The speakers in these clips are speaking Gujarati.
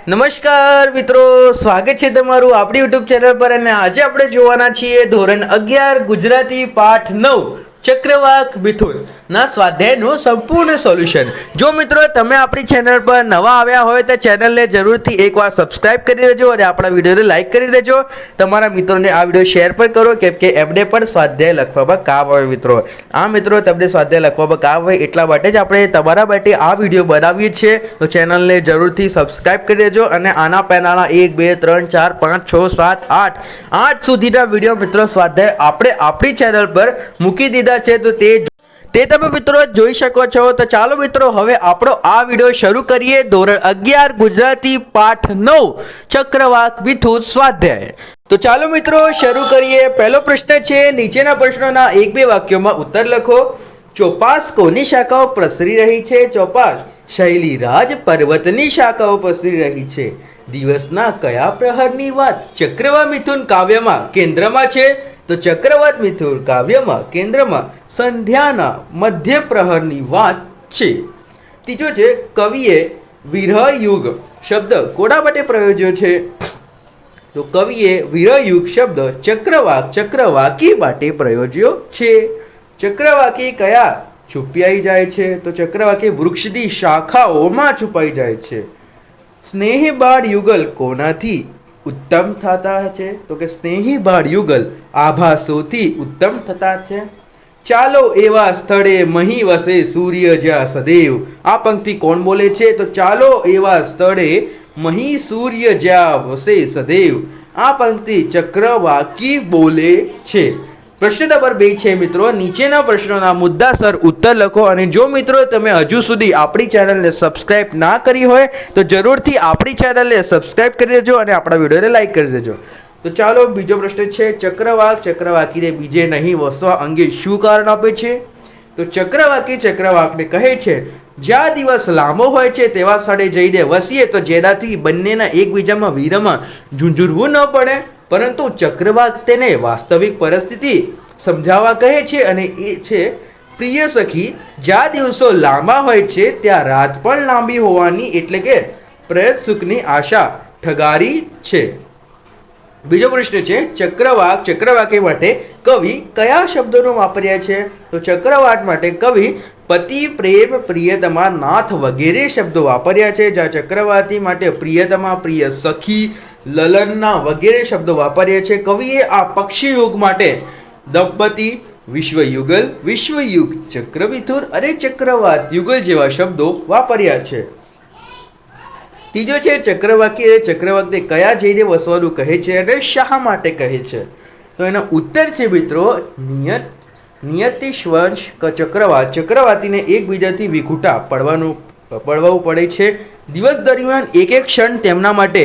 નમસ્કાર મિત્રો, સ્વાગત છે તમારું આપણી યુટ્યુબ ચેનલ પર અને આજે આપણે જોવાના છીએ ધોરણ 11 ગુજરાતી પાઠ 9 ચક્રવાક મિથુન ના સ્વાધ્યાયનું સંપૂર્ણ સોલ્યુશન। જો મિત્રો તમે આપણી ચેનલ પર નવા આવ્યા હોય તો ચેનલને જરૂરથી એકવાર સબસ્ક્રાઇબ કરી દેજો અને આપણા વિડીયોને લાઈક કરી દેજો। તમારા મિત્રોને આ વિડીયો શેર પણ કરો કેમ કે એમને પણ સ્વાધ્યાય લખવામાં કામ આવે મિત્રો। આ મિત્રો તમને સ્વાધ્યાય લખવામાં કામ આવે એટલા માટે જ આપણે તમારા માટે આ વિડીયો બનાવીએ છીએ, તો ચેનલને જરૂરથી સબસ્ક્રાઇબ કરી દેજો અને આના પહેલાના 1 2 3 4 5 6 7 8 સુધીના વિડીયો મિત્રો સ્વાધ્યાય આપણે આપણી ચેનલ પર મૂકી દીધા છે, તો તે તમે મિત્રો જોઈ શકો છો। તો ચાલો મિત્રો હવે આપણો આ વિડીયો શરૂ કરીએ। ધોરણ 11 ગુજરાતી પાઠ 9 ચક્રવાક મિથુન સ્વાધ્યાય। તો ચાલો મિત્રો શરૂ કરીએ। પહેલો પ્રશ્ન છે, નીચેના પ્રશ્નોના 1-2 વાક્યોમાં ઉત્તર લખો। ચોપાસ કોની શાખાઓ પ્રસરી રહી છે? ચોપાસ શૈલીરાજ પર્વતની શાખાઓ પ્રસરી રહી છે। દિવસના કયા પ્રહરની વાત ચક્રવાત મિથુન કાવ્યમાં કેન્દ્રમાં છે? તો ચક્રવાત મિથુન કાવ્યમાં કેન્દ્રમાં સંધ્યાના મધ્ય પ્રહરની વાત છે। ત્રીજો છે, કવિએ વિરહયુગ શબ્દ કોના માટે પ્રયોજ્યો છે? તો કવિએ વિરહયુગ શબ્દ ચક્રવાકી માટે પ્રયોજ્યો છે। ચક્રવાકી કયા છુપાઈ જાય છે? તો ચક્રવાકી વૃક્ષની શાખાઓમાં છુપાઈ જાય છે। સ્નેહી બાળ યુગલ કોનાથી ઉત્તમ થતા છે? તો કે સ્નેહી બાળ યુગલ આભાસોથી ઉત્તમ થતા છે। ચાલો એવા સ્થળે મહી વસે સૂર્ય જ્યાં સદૈવ, આ પંક્તિ કોણ બોલે છે? તો ચાલો એવા સ્થળે મહી સૂર્ય જ્યાં વસે સદૈવ, આ પંક્તિ ચક્રવાકી બોલે છે। પ્રશ્ન નંબર 2 છે મિત્રો, નીચેના પ્રશ્નોના મુદ્દાસર ઉત્તર લખો અને જો મિત્રો તમે હજુ સુધી આપણી ચેનલને સબસ્ક્રાઇબ ના કરી હોય તો જરૂરથી આપણી ચેનલને સબસ્ક્રાઇબ કરી દેજો અને આપણા વિડીયોને લાઈક કરી દેજો। તો ચાલો બીજો પ્રશ્ન છે, ચક્રવાકીને બીજે નહીં વસવા અંગે શું કારણ આપે છે? તો ચક્રવાકને કહે છે, જ્યાં દિવસ લાંબો હોય છે તેવા સ્થળે જઈને વસીએ તો જેનાથી બંનેના એકબીજામાં વિરહમાં ઝૂંઝરવું ન પડે, પરંતુ ચક્રવાક તેને વાસ્તવિક પરિસ્થિતિ સમજાવવા કહે છે અને એ છે, પ્રિય સખી, જ્યાં દિવસો લાંબા હોય છે ત્યાં રાત પણ લાંબી હોવાની એટલે કે પ્રયત સુખની આશા ઠગારી છે। બીજો પ્રશ્ન છે, ચક્રવાકી માટે કવિ કયા શબ્દોનો વાપર્યા છે? તો ચક્રવાક માટે કવિ પતિ, પ્રેમ, પ્રિયતમા, નાથ વગેરે શબ્દો વાપર્યા છે, જ્યાં ચક્રવાતી માટે પ્રિયતમા, પ્રિય સખી, લલનના વગેરે શબ્દો વાપર્યા છે। કવિએ આ પક્ષી યુગ માટે દંપતિ, વિશ્વયુગ, ચક્રમિથુન અને ચક્રવાત યુગલ જેવા શબ્દો વાપર્યા છે। ત્રીજો છે, ચક્રવાકને કયા જઈને વસવાનું કહે છે અને શા માટે કહે છે? તો એનો ઉત્તર છે મિત્રો, નિયતિશ્વંશ ચક્રવાતીને એકબીજાથી વિખૂટા પડવું પડે છે। દિવસ દરમિયાન એક ક્ષણ તેમના માટે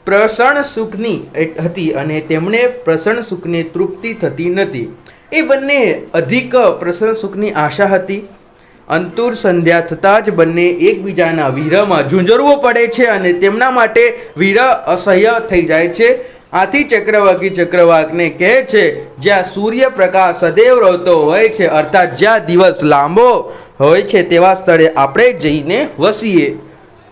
પ્રસન્ન સુખની હતી અને તેમને પ્રસન્ન સુખની તૃપ્તિ થતી નથી, એ બંને અધિક પ્રસન્ન સુખની આશા હતી। અંતુર સંધ્યા થતાં જ બંને એકબીજાના વિરહમાં ઝૂંઝરવું પડે છે અને તેમના માટે વિરહ અસહ્ય થઈ જાય છે। આથી ચક્રવાકને કહે છે, જ્યાં સૂર્યપ્રકાશ સદૈવ રહેતો હોય છે, અર્થાત જ્યાં દિવસ લાંબો હોય છે તેવા સ્થળે આપણે જઈને વસીએ।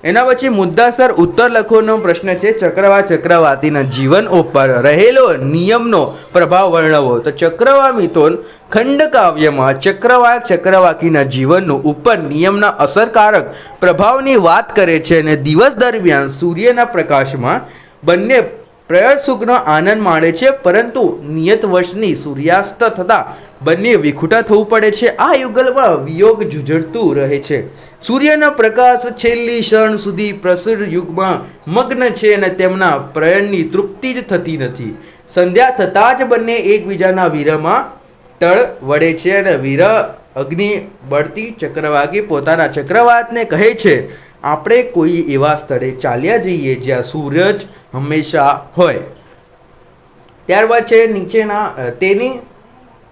એના પછી મુદ્દાસર ઉત્તર લખવાનો પ્રશ્ન છે, ચક્રવાતીના જીવન ઉપર રહેલો નિયમનો પ્રભાવ વર્ણવો। તો ચક્રવાત મિથુન ખંડકાવ્યમાં ચક્રવાકીના જીવનનું ઉપર નિયમના અસરકારક પ્રભાવની વાત કરે છે અને દિવસ દરમિયાન સૂર્યના પ્રકાશમાં બંને પ્રયત સુખનો આનંદ માણે છે, પરંતુ નિયત વર્ષની સૂર્યાસ્ત થતાં બંને વિખૂટા થવું પડે છે। આ યુગલમાં વિયોગ ઝૂઝરતું રહે છે। સૂર્યનો પ્રકાશ છેલ્લી ક્ષણ સુધી પ્રસર યુગમાં મગ્ન છે અને તેમના પ્રયણની તૃપ્તિ જ થતી નથી। સંધ્યા થતાં જ બંને એકબીજાના વિરહમાં ટળ વળે છે અને વિરહ અગ્નિ બળતી ચક્રવાકી પોતાના ચક્રવાતને કહે છે, આપણે કોઈ એવા સ્થળે ચાલ્યા જઈએ જ્યાં સૂરજ હંમેશા હોય। ત્યારબાદ છે, નીચેના તેની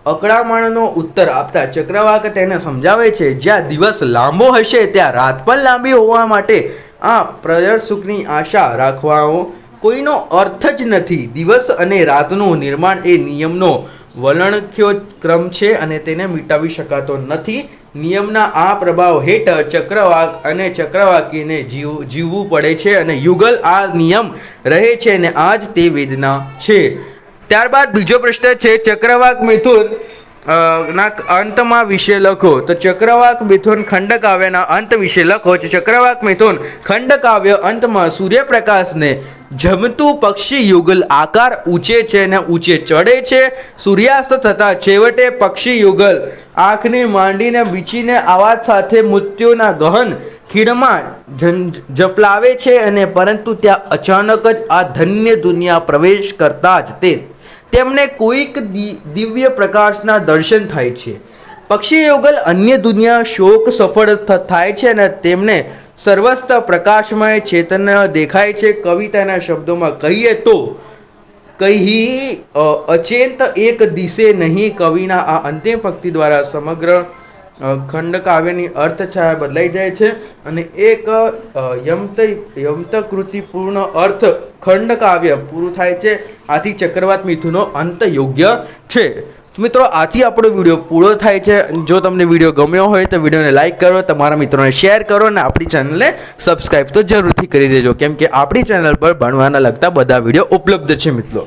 અકળામણનો ઉત્તર આપતા ચક્રવાક તેને સમજાવે છે, જ્યાં દિવસ લાંબો હશે ત્યાં રાત પણ લાંબી હોવા માટે આ પ્રયત સુખની આશા રાખવાનો કોઈનો અર્થ જ નથી। દિવસ અને રાતનું નિર્માણ એ નિયમનો વલણખ્યો ક્રમ છે અને તેને મિટાવી શકાતો નથી। નિયમના આ પ્રભાવ હેઠળ ચક્રવાક અને ચક્રવાકીને જીવવું પડે છે અને યુગલ આ નિયમ રહે છે અને આ જ તે વેદના છે. ત્યારબાદ બીજો પ્રશ્ન છે ચક્રવાક મિથુન ના અંતમાં વિશે લખો. તો ચક્રવાક મિથુન ખંડકાવ્યના અંત વિશે લખો. ચક્રવાક મિથુન ખંડકાવ્ય અંતમાં સૂર્યપ્રકાશને જમતું પક્ષી યુગલ આકાર ઊંચે છે અને ઊંચે ચડે છે. સૂર્યાસ્ત થતાં છેવટે પક્ષી યુગલ આંખને માંડીને બીચીને આવાજ સાથે મૃત્યુના ગહન ખીણમાં ઝપલાવે છે અને પરંતુ ત્યાં અચાનક જ આ ધન્ય દુનિયા પ્રવેશ કરતા જ તેમને કોઈક દિવ્ય પ્રકાશના દર્શન થાય છે. પક્ષી યુગલ અન્ય દુનિયા શોક સફળ થાય છે અને તેમને સર્વસ્થ પ્રકાશમય ચેતન્ય દેખાય છે. કવિતાના શબ્દોમાં કહીએ તો કહી અચેત એક દિશે નહીં. કવિના આ અંતિમ પંક્તિ દ્વારા સમગ્ર ખંડકાવ્યની અર્થછાયા બદલાઈ જાય છે અને એક યમતકૃતિપૂર્ણ અર્થ ખંડકાવ્ય પૂરું થાય છે. આથી ચક્રવાત મિથુનનો અંત યોગ્ય છે. મિત્રો, આથી આપણો વિડીયો પૂરો થાય છે. જો તમને વિડીયો ગમ્યો હોય તો વિડીયોને લાઇક કરો, તમારા મિત્રોને શેર કરો અને આપણી ચેનલને સબસ્ક્રાઈબ તો જરૂરથી કરી દેજો, કેમ કે આપણી ચેનલ પર ભણવાના લગતા બધા વિડીયો ઉપલબ્ધ છે મિત્રો.